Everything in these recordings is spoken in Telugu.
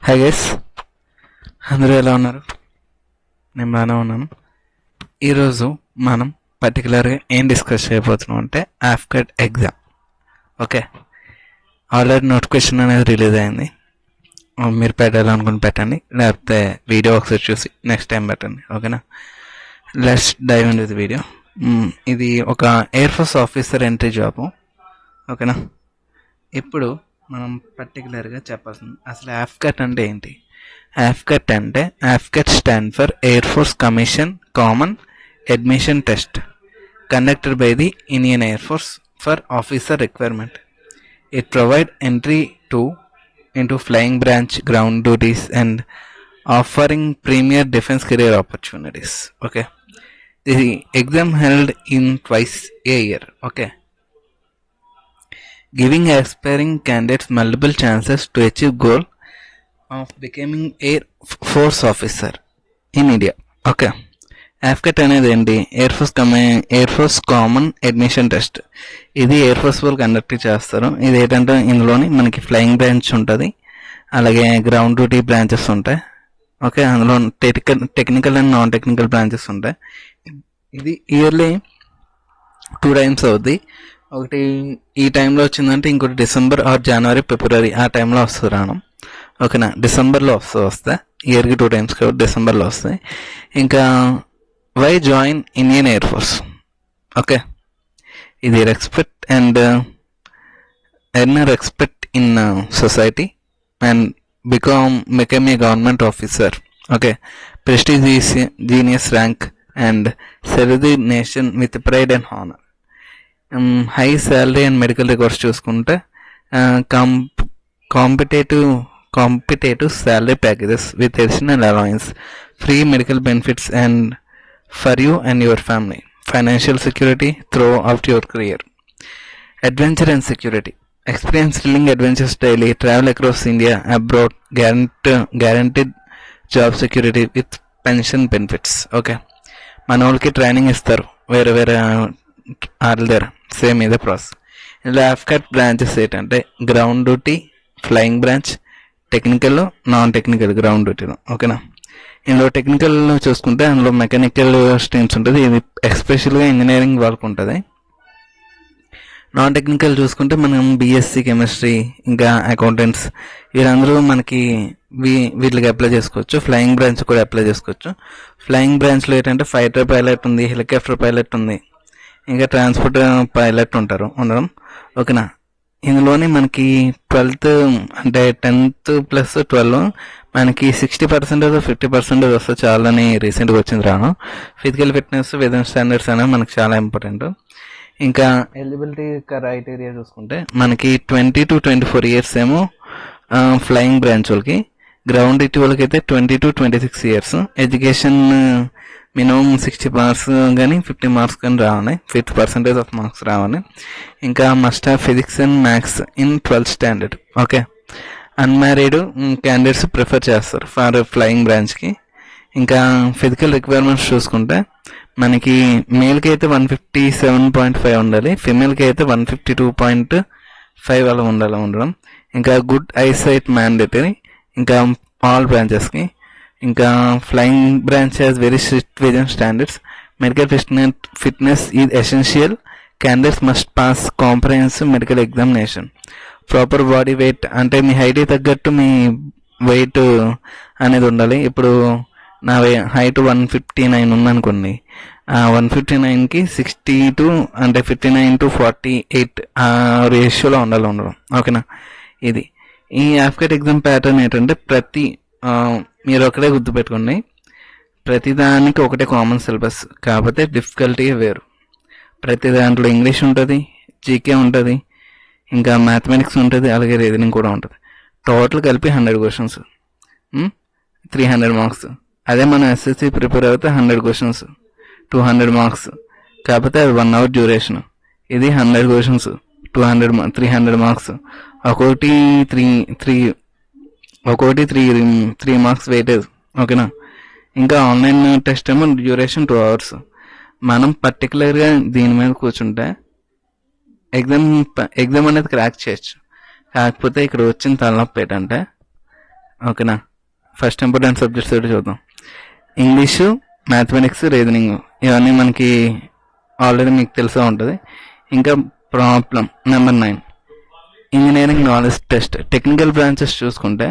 హాయ్ గైస్, అందరూ ఎలా ఉన్నారు? నేను బాగానే ఉన్నాను. ఈరోజు మనం పర్టికులర్గా ఏం డిస్కస్ చేయబోతున్నాం అంటే ఆఫ్కట్ ఎగ్జామ్. ఓకే, ఆల్రెడీ నోటిఫికేషన్ అనేది రిలీజ్ అయింది. మీరు పెట్టాలనుకుని పెట్టండి, లేకపోతే వీడియో ఒకసారి చూసి నెక్స్ట్ టైం పెట్టండి. ఓకేనా? Let's dive in with video. ఇది ఒక air force officer entry job. ఓకేనా? ఇప్పుడు మనం పర్టికులర్గా చెప్పాల్సింది అసలు ఆఫ్కట్ అంటే ఏంటి. ఆఫ్కట్ అంటే AFCAT stand for air force commission common admission test conducted by the Indian air force for officer requirement. It provide entry to into flying branch ground duties and offering premier defense career opportunities. Okay, the exam held in twice a year. Okay, giving aspiring candidates multiple chances to achieve goal of becoming air force officer in India. Okay, ఆఫ్కట్ అనేది ఏంటి? Air force common admission test. ఇది ఎయిర్ ఫోర్స్ వాళ్ళు కండక్ట్ చేస్తారు. ఇది ఏంటంటే ఇందులోని మనకి ఫ్లయింగ్ బ్రాంచ్ ఉంటుంది, అలాగే గ్రౌండ్ డ్యూటీ బ్రాంచెస్ ఉంటాయి. ఓకే, అందులో technical and non technical branches ఉంటాయి. ఇది ఇయర్లీ 2 times అవుద్ది. ఒకటి ఈ టైంలో వచ్చిందంటే ఇంకోటి డిసెంబర్ ఆర్ జనవరి ఫిబ్రవరి ఆ టైంలో వస్తుంది రావడం. ఓకేనా? డిసెంబర్లో వస్తాయి. ఇయర్కి 2 times కాబట్టి డిసెంబర్లో వస్తాయి. ఇంకా why join Indian air force? Okay, ఇది respect and earn respect in society and become a government officer. Okay, prestigious genius rank and serve the nation with pride and honor. High salary and medical records చూసుకుంటే competitive salary packages with additional allowance, free medical benefits and for you and your family, financial security throughout your career. Adventure and security. Experience thrilling adventures daily, travel across India, abroad, guaranteed job security with pension benefits. Okay, మన వాళ్ళకి ట్రైనింగ్ ఇస్తారు వేరే వేరే వాళ్ళ దగ్గర. సేమ్ ఇదే ప్రాసెస్. ఇలా ఆఫ్కట్ బ్రాంచెస్ ఏంటంటే ground duty, flying branch, technical, non technical ground డ్యూటీలో. ఓకేనా? ఇందులో టెక్నికల్ చూసుకుంటే అందులో మెకానికల్ స్ట్రీమ్స్ ఉంటుంది. ఇది ఎస్పెషల్గా ఇంజనీరింగ్ వాళ్ళకు ఉంటుంది. నాన్ టెక్నికల్ చూసుకుంటే మనం బీఎస్సీ కెమిస్ట్రీ, ఇంకా అకౌంటెంట్స్, వీళ్ళందరూ మనకి వీటికి అప్లై చేసుకోవచ్చు. ఫ్లయింగ్ బ్రాంచ్ కూడా అప్లై చేసుకోవచ్చు. ఫ్లయింగ్ బ్రాంచ్లో ఏంటంటే ఫైటర్ పైలట్ ఉంది, హెలికాప్టర్ పైలట్ ఉంది, ఇంకా ట్రాన్స్పోర్ట్ పైలట్ ఉండడం. ఓకేనా? ఇందులోని మనకి 12th అంటే 10th + 12 మనకి 60% 50% వస్తే చాలని రీసెంట్గా వచ్చింది రాను. ఫిజికల్ ఫిట్నెస్, విదిన్ స్టాండర్డ్స్ అనేవి మనకి చాలా ఇంపార్టెంట్. ఇంకా ఎలిజిబిలిటీ క్రైటీరియా చూసుకుంటే మనకి 20 to 24 years ఏమో ఫ్లయింగ్ బ్రాంచ్ వాళ్ళకి, గ్రౌండ్ డ్యూటీ వాళ్ళకి అయితే 20 to 26 years. Education minimum 60 marks కానీ 50 మార్క్స్ కానీ రావాలి, 50% ఆఫ్ మార్క్స్ రావాలి. ఇంకా must have physics and maths in 12th standard. Okay, unmarried candidates prefer చేస్తారు ఫర్ ఫ్లయింగ్ బ్రాంచ్కి. ఇంకా ఫిజికల్ రిక్వైర్మెంట్స్ చూసుకుంటే మనకి మేల్కి అయితే 157.5 ఉండాలి, ఫిమేల్కి అయితే 152.5 అలా ఉండడం. ఇంకా గుడ్ ఐసైట్ మ్యాండేటరీ ఇంకా ఆల్ బ్రాంచెస్కి. ఇంకా flying branch has very strict vision standards. Medical fitness is essential. Candidates must pass comprehensive medical examination. Proper body weight అంటే మీ హైట్కి తగ్గట్టు మీ వెయిట్ అనేది ఉండాలి. ఇప్పుడు నా హైట్ 159 ఉందనుకోండి, 159కి 62 అంటే 59 to 48 ఆ రేషియోలో ఉండడం. ఓకేనా? ఇది ఈ ఆఫ్కట్ ఎగ్జామ్ ప్యాటర్న్ ఏంటంటే మీరు ఒకటే గుర్తుపెట్టుకోండి, ప్రతి దానికి ఒకటే కామన్ సిలబస్, కాకపోతే డిఫికల్టీ వేరు. ప్రతి దాంట్లో ఇంగ్లీష్ ఉంటుంది, జీకే ఉంటుంది, ఇంకా మ్యాథమెటిక్స్ ఉంటుంది, అలాగే రీజనింగ్ కూడా ఉంటుంది. టోటల్ కలిపి 100 questions, 300 marks. అదే మనం ఎస్ఎస్సి ప్రిపేర్ అయితే 100 questions, 200 marks. కాకపోతే అది 1 hour డ్యూరేషన్. ఇది 100 questions, 300 marks. ఒక్కొక్కటి 3 marks వెయిటేజ్. ఓకేనా? ఇంకా ఆన్లైన్ టెస్ట్ ఏమో డ్యూరేషన్ 2 hours. మనం పర్టికులర్గా దీని మీద కూర్చుంటే ఎగ్జామ్ అనేది క్రాక్ చేయొచ్చు. కాకపోతే ఇక్కడ వచ్చిన తలనొప్పి ఏంటంటే ఓకేనా. ఫస్ట్ ఇంపార్టెంట్ సబ్జెక్ట్స్ ఏంటో చూద్దాం. ఇంగ్లీషు, మ్యాథమెటిక్స్, రీజనింగ్ ఇవన్నీ మనకి ఆల్రెడీ మీకు తెలిసే ఉంటుంది. ఇంకా problem number 9 engineering knowledge test. Technical branches చూసుకుంటే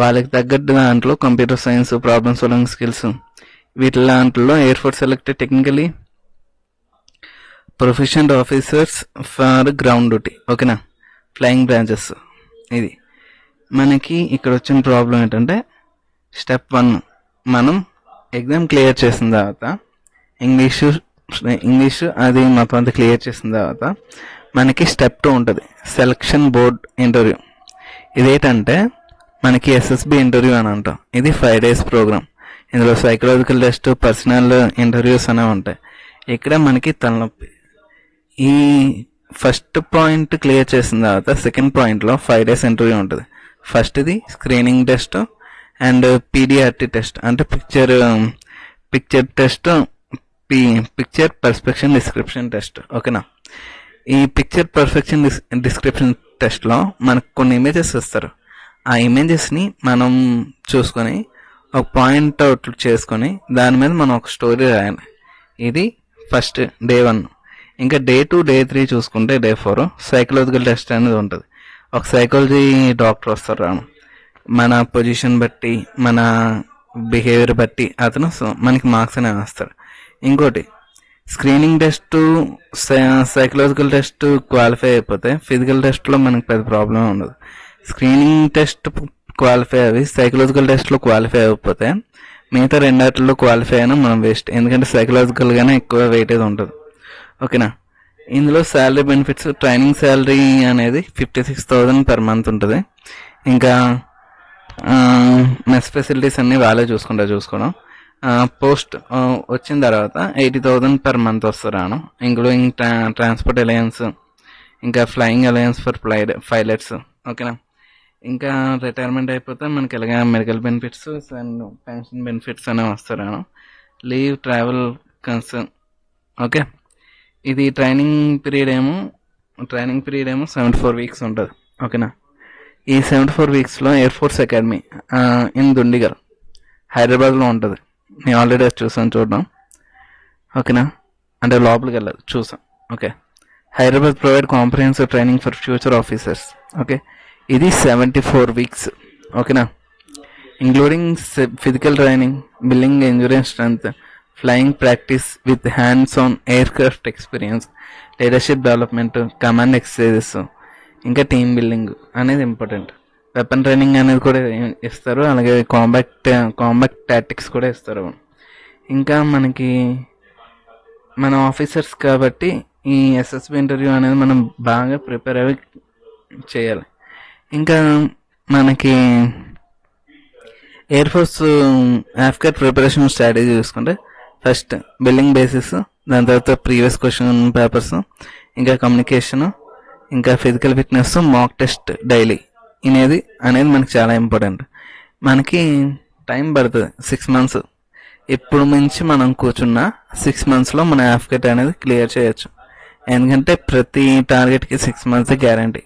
వాళ్ళకి తగ్గట్టు దాంట్లో computer science, problem solving skills వీటి దాంట్లో air force selected technically professional officers for ground duty. ఓకేనా, ఫ్లయింగ్ బ్రాంచెస్. ఇది మనకి ఇక్కడ వచ్చిన ప్రాబ్లం ఏంటంటే స్టెప్ 1 మనం ఎగ్జామ్ క్లియర్ చేసిన తర్వాత ఇంగ్లీషు అది మొత్తం అంతా క్లియర్ చేసిన తర్వాత మనకి స్టెప్ 2 ఉంటుంది, సెలక్షన్ బోర్డ్ ఇంటర్వ్యూ. ఇదేంటంటే మనకి ఎస్ఎస్బి ఇంటర్వ్యూ అని అంటాం. ఇది 5 days ప్రోగ్రామ్. ఇందులో సైకలాజికల్ టెస్ట్, పర్సనల్ ఇంటర్వ్యూస్ అనేవి ఉంటాయి. ఇక్కడ మనకి తలనొప్పి. ఈ ఫస్ట్ పాయింట్ క్లియర్ చేసిన తర్వాత సెకండ్ పాయింట్లో 5 days ఇంటర్వ్యూ ఉంటుంది. ఫస్ట్ది స్క్రీనింగ్ టెస్ట్ అండ్ పీడిఆర్టీ టెస్ట్, అంటే picture test, picture perception description test. ఓకేనా, ఈ పిక్చర్ పర్ఫెక్షన్ డిస్క్రిప్షన్ టెస్ట్లో మనకు కొన్ని ఇమేజెస్ ఇస్తారు. ఆ ఇమేజెస్ని మనం చూసుకొని ఒక పాయింట్ అవుట్ చేసుకొని దాని మీద మనం ఒక స్టోరీ రాయాలి. ఇది ఫస్ట్ డే 1. ఇంకా డే 2, డే 3 చూసుకుంటే డే 4 సైకలాజికల్ టెస్ట్ అనేది ఉంటుంది. ఒక సైకాలజీ డాక్టర్ వస్తారు రాను, మన పొజిషన్ బట్టి, మన బిహేవియర్ బట్టి అతను మనకి మార్క్స్ అనేవి వేస్తాడు. ఇంకోటి screening test, psychological test qualify అయిపోతే ఫిజికల్ టెస్ట్లో మనకి పెద్ద ప్రాబ్లం ఉండదు. స్క్రీనింగ్ టెస్ట్ క్వాలిఫై అవి సైకలాజికల్ టెస్ట్లో క్వాలిఫై అయిపోతే మిగతా రెండాటిలో క్వాలిఫై అయినా మనం వేస్ట్, ఎందుకంటే సైకలాజికల్గానే ఎక్కువ వెయిటేజ్ ఉంటుంది. ఓకేనా, ఇందులో శాలరీ బెనిఫిట్స్, ట్రైనింగ్ శాలరీ అనేది 56,000 per month ఉంటుంది. ఇంకా మెస్ ఫెసిలిటీస్ అన్నీ వాళ్ళే చూసుకోవడం. పోస్ట్ వచ్చిన తర్వాత 80,000 per month వస్తారు, ఇంక్లూడింగ్ ట్రాన్స్పోర్ట్ అలయన్స్, ఇంకా ఫ్లయింగ్ అలయన్స్ ఫర్ పైలట్స్. ఓకేనా, ఇంకా రిటైర్మెంట్ అయిపోతే మనకి ఎలాగ medical benefits and pension benefits అనేవి వస్తారు. Leave, travel concern. ఓకే, ఇది ట్రైనింగ్ పీరియడ్ ఏమో 74 weeks ఉంటుంది. ఓకేనా, ఈ 74 weeksలో air force academy in Dundigal హైదరాబాద్లో ఉంటుంది. నేను ఆల్రెడీ చూడడం. ఓకేనా, అంటే లోపలికి వెళ్ళదు, చూసాం. Okay, Hyderabad provide comprehensive training for future officers. Okay, ఇది 74 weeks. ఓకేనా, including physical training, building endurance strength, flying practice with hands on aircraft experience, leadership development, command exercises, ఇంకా టీమ్ బిల్డింగ్ అనేది ఇంపార్టెంట్. వెపన్ ట్రైనింగ్ అనేది కూడా ఇస్తారు, అలాగే కాంబాక్ట్ టాక్టిక్స్ కూడా ఇస్తారు. ఇంకా మనకి మన ఆఫీసర్స్ కాబట్టి ఈ ఎస్ఎస్బి ఇంటర్వ్యూ అనేది మనం బాగా ప్రిపేర్ అవి చేయాలి. ఇంకా మనకి ఎయిర్ ఫోర్స్ ఆఫ్కట్ ప్రిపరేషన్ స్ట్రాటజీ చూసుకుంటే ఫస్ట్ బిల్డింగ్ బేసిస్, దాని తర్వాత ప్రీవియస్ క్వశ్చన్ పేపర్స్, ఇంకా కమ్యూనికేషన్, ఇంకా physical fitness, mock test daily అనేది మనకి చాలా ఇంపార్టెంట్. మనకి టైం పడుతుంది 6 months. ఇప్పుడు మించి మనం కూర్చున్న 6 monthsలో మన ఆఫ్కట్ అనేది క్లియర్ చేయొచ్చు. ఎందుకంటే ప్రతి టార్గెట్కి 6 months గ్యారంటీ.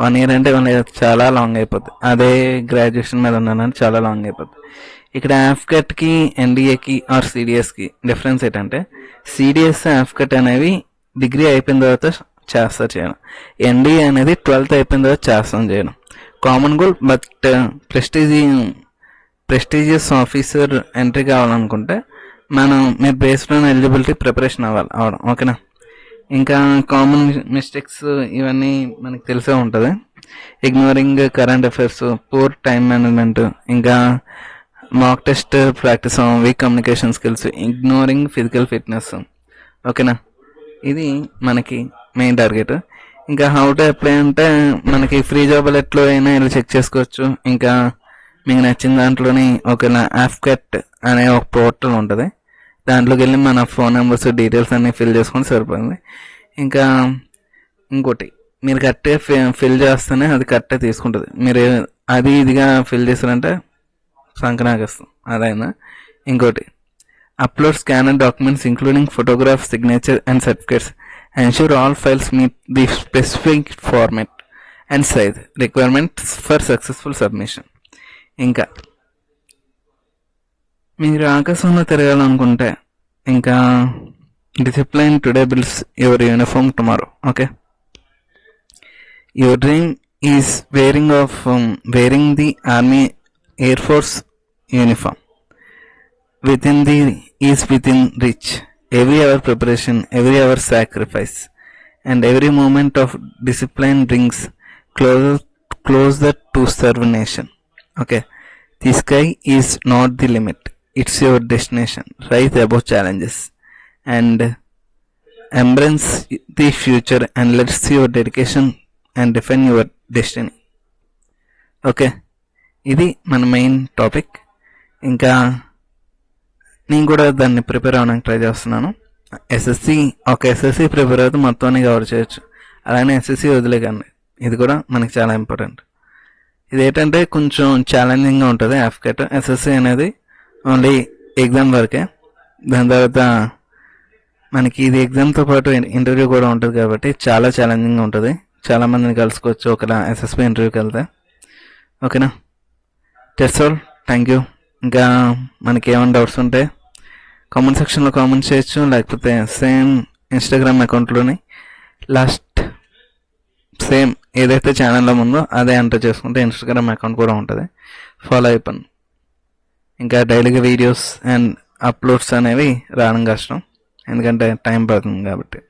1 year అంటే 1 year చాలా లాంగ్ అయిపోద్ది. అదే గ్రాడ్యుయేషన్ మీద ఉన్నానంటే చాలా లాంగ్ అయిపోద్ది. ఇక్కడ ఆఫ్కట్కి, ఎన్డీఏకి ఆర్ సిడిఎస్కి డిఫరెన్స్ ఏంటంటే సిడిఎస్, ఆఫ్కట్ అనేవి డిగ్రీ అయిపోయిన తర్వాత చేయడం, ఎన్డీఏ అనేది 12th అయిపోయిన తర్వాత చేయడం. Common goal, but prestigious officer entry కావాలనుకుంటే మీరు బేస్డ్ ఆన్ ఎలిజిబిలిటీ ప్రిపరేషన్ అవడం. ఓకేనా, ఇంకా కామన్ మిస్టేక్స్ ఇవన్నీ మనకి తెలిసే ఉంటుంది. Ignoring current affairs, poor time management, ఇంకా mock test practice, week communication skills, ignoring physical fitness. ఓకేనా, ఇది మనకి మెయిన్ టార్గెట్. ఇంకా హౌ టు అప్లై అంటే మనకి ఫ్రీ జాబ్ అలర్ట్లో అయినా ఇలా చెక్ చేసుకోవచ్చు. ఇంకా మీకు నచ్చిన దాంట్లోని ఒకవేళ ఆఫ్కట్ అనే ఒక పోర్టల్ ఉంటుంది, దాంట్లోకి వెళ్ళి మన ఫోన్ నెంబర్స్, డీటెయిల్స్ అన్నీ ఫిల్ చేసుకొని సరిపోయింది. ఇంకా ఇంకోటి, మీరు కరెక్ట్గా ఫిల్ చేస్తేనే అది కరెక్ట్గా తీసుకుంటుంది. మీరు అది ఇదిగా ఫిల్ చేస్తారంటే సంకనాగిస్తాం అదైనా. ఇంకోటి, upload scanned documents including photographs, signature and certificates. Ensure all files meet the specific format and size requirements for successful submission. ఇంకా మీరు ఆకాశంలో తిరగాలనుకుంటే ఇంకా discipline today builds your uniform tomorrow. Okay, your dream is wearing the army air force uniform. Within reach. Every hour preparation, every hour sacrifice, and every moment of discipline brings closer to serve nation. Okay, the sky is not the limit; it's your destination. Rise above challenges and embrace the future, and let's see your dedication and define your destiny. Okay, ఇది మన మెయిన్ టాపిక్. ఇంకా నేను కూడా దాన్ని ప్రిపేర్ అవ్వడానికి ట్రై చేస్తున్నాను. ఎస్ఎస్సి ప్రిపేర్ అయితే మొత్తాన్ని కవర్ చేయొచ్చు. అలానే ఎస్ఎస్సి వదిలేకండి, ఇది కూడా మనకి చాలా ఇంపార్టెంట్. ఇది ఏంటంటే కొంచెం ఛాలెంజింగ్గా ఉంటుంది. ఎఫ్కెట్ ఎస్ఎస్సి అనేది ఓన్లీ ఎగ్జామ్ వరకే. దాని తర్వాత మనకి ఇది ఎగ్జామ్తో పాటు ఇంటర్వ్యూ కూడా ఉంటుంది కాబట్టి చాలా ఛాలెంజింగ్గా ఉంటుంది. చాలామందిని కలుసుకోవచ్చు ఒక ఎస్ఎస్సి ఇంటర్వ్యూకి వెళ్తే. ఓకేనా, దట్స్ ఆల్. Thank you. ఇంకా మనకి ఏమైనా డౌట్స్ ఉంటే కామెంట్ సెక్షన్లో కామెంట్ చేయొచ్చు, లేకపోతే సేమ్ ఇన్స్టాగ్రామ్ అకౌంట్లోని సేమ్ ఏదైతే ఛానల్లో ఉందో అదే ఎంటర్ చేసుకుంటే ఇన్స్టాగ్రామ్ అకౌంట్ కూడా ఉంటుంది, ఫాలో అయిపోయింది. ఇంకా డైలీగా వీడియోస్ అండ్ అప్లోడ్స్ అనేవి రావడం కష్టం, ఎందుకంటే టైం పడుతుంది కాబట్టి.